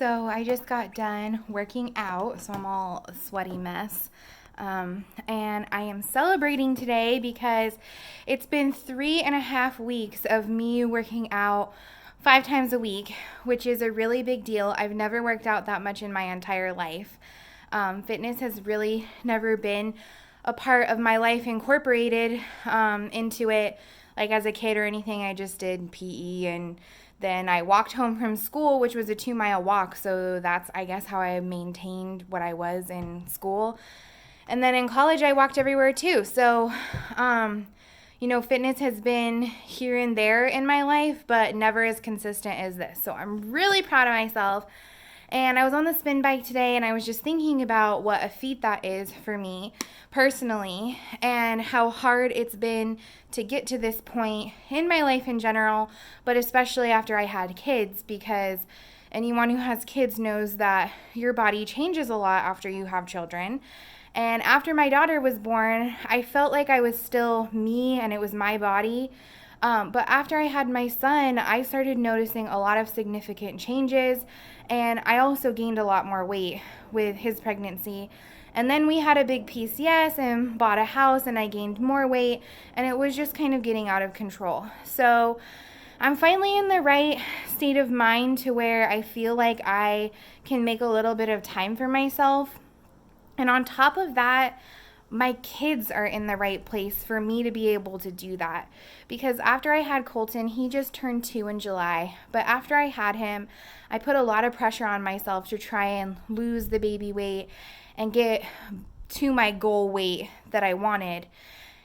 So I just got done working out, so I'm all a sweaty mess. And I am celebrating today because it's been 3.5 weeks of me working out 5 times a week, which is a really big deal. I've never worked out that much in my entire life. Fitness has really never been a part of my life incorporated into it, like as a kid or anything. I just did PE, and then I walked home from school, which was a 2 mile walk. So that's, I guess, how I maintained what I was in school. And then in college, I walked everywhere too. So, fitness has been here and there in my life, but never as consistent as this. So I'm really proud of myself. And I was on the spin bike today, and I was just thinking about what a feat that is for me personally, and how hard it's been to get to this point in my life in general, but especially after I had kids, because anyone who has kids knows that your body changes a lot after you have children. And after my daughter was born, I felt like I was still me and it was my body. But after I had my son, I started noticing a lot of significant changes, and I also gained a lot more weight with his pregnancy. And then we had a big PCS and bought a house, and I gained more weight, and it was just kind of getting out of control. So I'm finally in the right state of mind to where I feel like I can make a little bit of time for myself. And on top of that, my kids are in the right place for me to be able to do that. Because after I had Colton, he just turned 2 in July. But after I had him, I put a lot of pressure on myself to try and lose the baby weight and get to my goal weight that I wanted.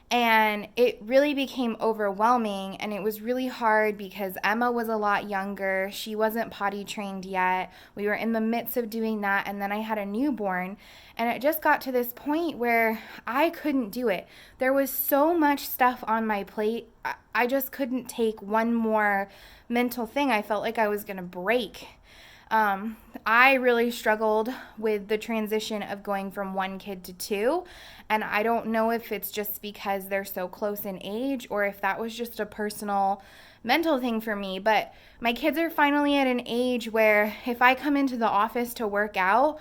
And it really became overwhelming, and it was really hard because Emma was a lot younger. She wasn't potty trained yet. We were in the midst of doing that, and then I had a newborn, and it just got to this point where I couldn't do it. There was so much stuff on my plate. I just couldn't take one more mental thing. I felt like I was going to break. I really struggled with the transition of going from one kid to two. And I don't know if it's just because they're so close in age or if that was just a personal mental thing for me. But my kids are finally at an age where if I come into the office to work out,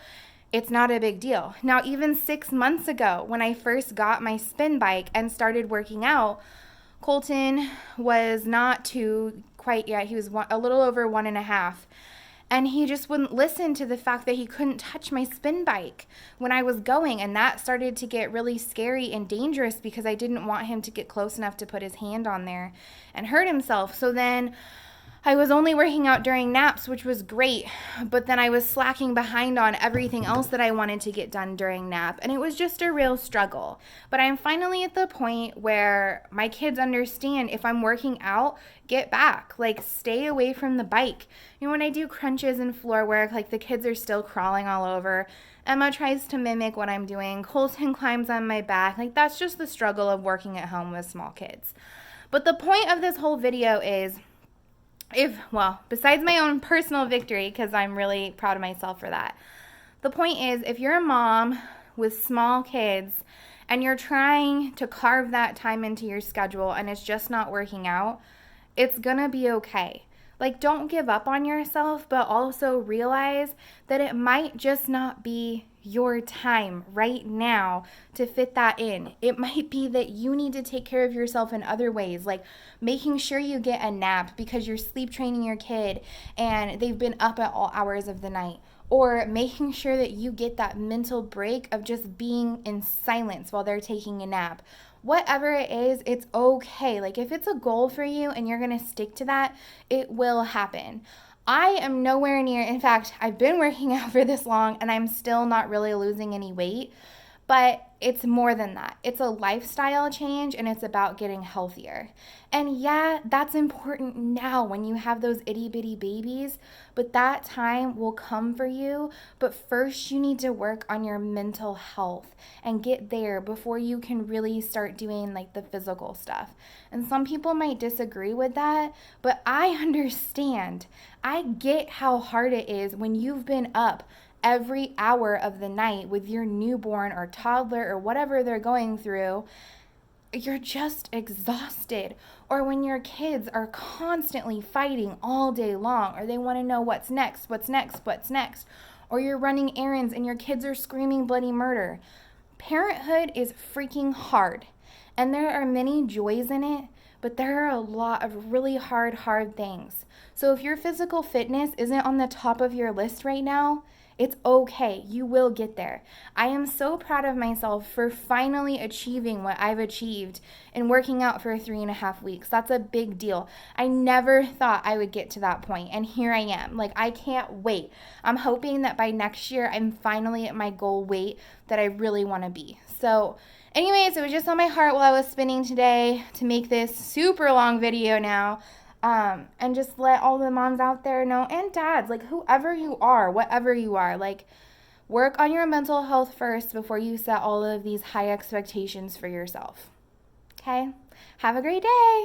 it's not a big deal. Now, even 6 months ago, when I first got my spin bike and started working out, Colton was not too quite yet. He was a little over 1.5. And he just wouldn't listen to the fact that he couldn't touch my spin bike when I was going. And that started to get really scary and dangerous because I didn't want him to get close enough to put his hand on there and hurt himself. So then I was only working out during naps, which was great, but then I was slacking behind on everything else that I wanted to get done during nap, and it was just a real struggle. But I'm finally at the point where my kids understand if I'm working out, get back, like stay away from the bike. When I do crunches and floor work, like the kids are still crawling all over. Emma tries to mimic what I'm doing. Colton climbs on my back. Like that's just the struggle of working at home with small kids. But the point of this whole video is besides my own personal victory, because I'm really proud of myself for that, the point is if you're a mom with small kids and you're trying to carve that time into your schedule and it's just not working out, it's gonna be okay. Like, don't give up on yourself, but also realize that it might just not be your time right now to fit that in. It might be that you need to take care of yourself in other ways, like making sure you get a nap because you're sleep training your kid and they've been up at all hours of the night. Or making sure that you get that mental break of just being in silence while they're taking a nap. Whatever it is, it's okay. Like if it's a goal for you and you're going to stick to that, it will happen. I am nowhere near, in fact, I've been working out for this long and I'm still not really losing any weight, but it's more than that. It's a lifestyle change and it's about getting healthier. And yeah, that's important now when you have those itty bitty babies, but that time will come for you. But first you need to work on your mental health and get there before you can really start doing like the physical stuff. And some people might disagree with that, but I understand. I get how hard it is when you've been up every hour of the night with your newborn or toddler or whatever they're going through, you're just exhausted. Or when your kids are constantly fighting all day long, or they want to know what's next, what's next, what's next. Or you're running errands and your kids are screaming bloody murder. Parenthood is freaking hard. And there are many joys in it, but there are a lot of really hard things. So if your physical fitness isn't on the top of your list right now, it's okay. You will get there. I am so proud of myself for finally achieving what I've achieved in working out for 3.5 weeks. That's a big deal. I never thought I would get to that point, and here I am. Like, I can't wait. I'm hoping that by next year, I'm finally at my goal weight that I really want to be. So anyways, it was just on my heart while I was spinning today to make this super long video now. And just let all the moms out there know, and dads, like whoever you are, whatever you are, like work on your mental health first before you set all of these high expectations for yourself. Okay? Have a great day.